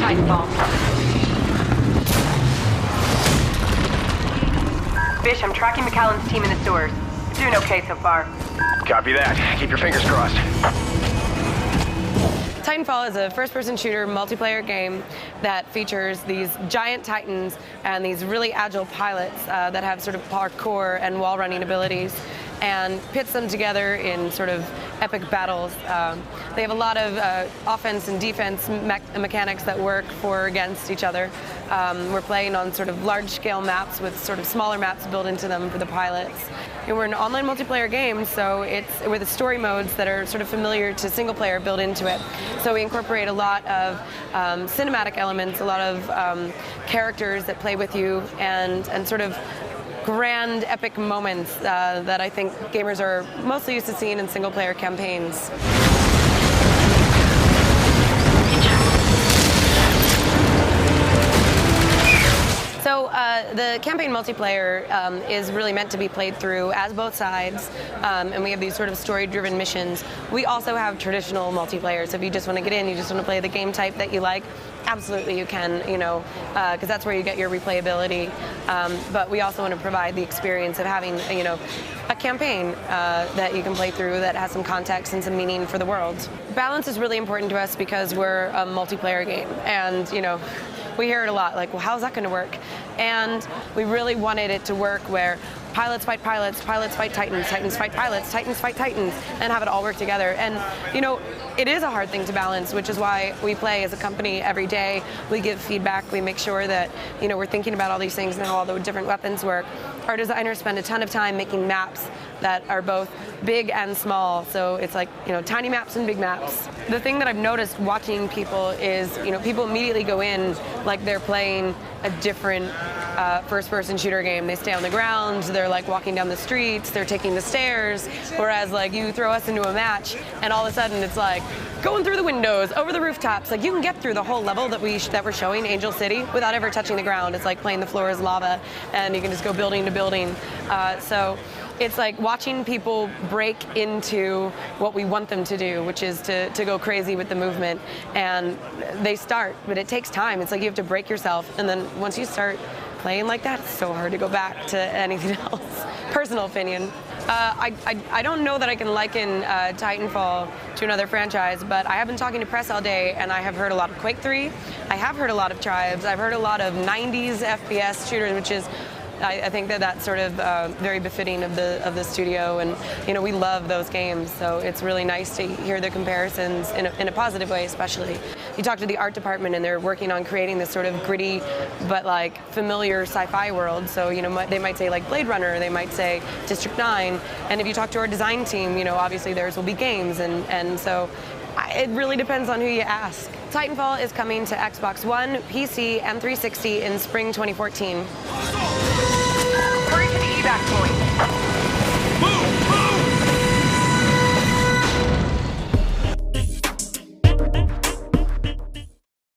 Titanfall. Bish, I'm tracking McAllen's team in the sewers. Doing okay so far. Copy that. Keep your fingers crossed. Titanfall is a first-person shooter multiplayer game that features these giant titans and these really agile pilots that have sort of parkour and wall-running abilities, and pits them together in sort of epic battles. They have a lot of offense and defense mechanics that work for or against each other. We're playing on sort of large-scale maps with sort of smaller maps built into them for the pilots. And we're an online multiplayer game, so it's with the story modes that are sort of familiar to single player built into it. So we incorporate a lot of cinematic elements, a lot of characters that play with you, and sort of grand epic moments that I think gamers are mostly used to seeing in single player campaigns. So the campaign multiplayer is really meant to be played through as both sides, and we have these sort of story-driven missions. We also have traditional multiplayer, so if you just want to get in, you just want to play the game type that you like, absolutely you can, you know, because that's where you get your replayability. But we also want to provide the experience of having, you know, a campaign that you can play through that has some context and some meaning for the world. Balance is really important to us because we're a multiplayer game, and, you know, we hear it a lot, like, well, how's that going to work? And we really wanted it to work where pilots fight pilots, pilots fight titans, titans fight pilots, titans fight titans, and have it all work together. And, you know, it is a hard thing to balance, which is why we play as a company every day. We give feedback, we make sure that, you know, we're thinking about all these things and how all the different weapons work. Our designers spend a ton of time making maps that are both big and small, so it's like, you know, tiny maps and big maps. The thing that I've noticed watching people is, you know, people immediately go in like they're playing a different first-person shooter game. They stay on the ground, they're like walking down the streets, they're taking the stairs, whereas like you throw us into a match and all of a sudden it's like going through the windows, over the rooftops. Like you can get through the whole level that we're showing, Angel City, without ever touching the ground. It's like playing the floor is lava and you can just go building to building. So it's like watching people break into what we want them to do, which is to go crazy with the movement. And they start, but it takes time. It's like you have to break yourself, and then once you start playing like that, it's so hard to go back to anything else. Personal opinion. I don't know that I can liken Titanfall to another franchise, but I have been talking to press all day, and I have heard a lot of Quake 3. I have heard a lot of Tribes. I've heard a lot of 90s FPS shooters, which is, I think that that's sort of very befitting of the studio, and you know, we love those games, so it's really nice to hear the comparisons in a positive way. Especially you talk to the art department and they're working on creating this sort of gritty but like familiar sci-fi world. So you know, they might say like Blade Runner, they might say District 9, and if you talk to our design team, you know, obviously theirs will be games, and so it really depends on who you ask. Titanfall is coming to Xbox One, PC, and 360 in spring 2014.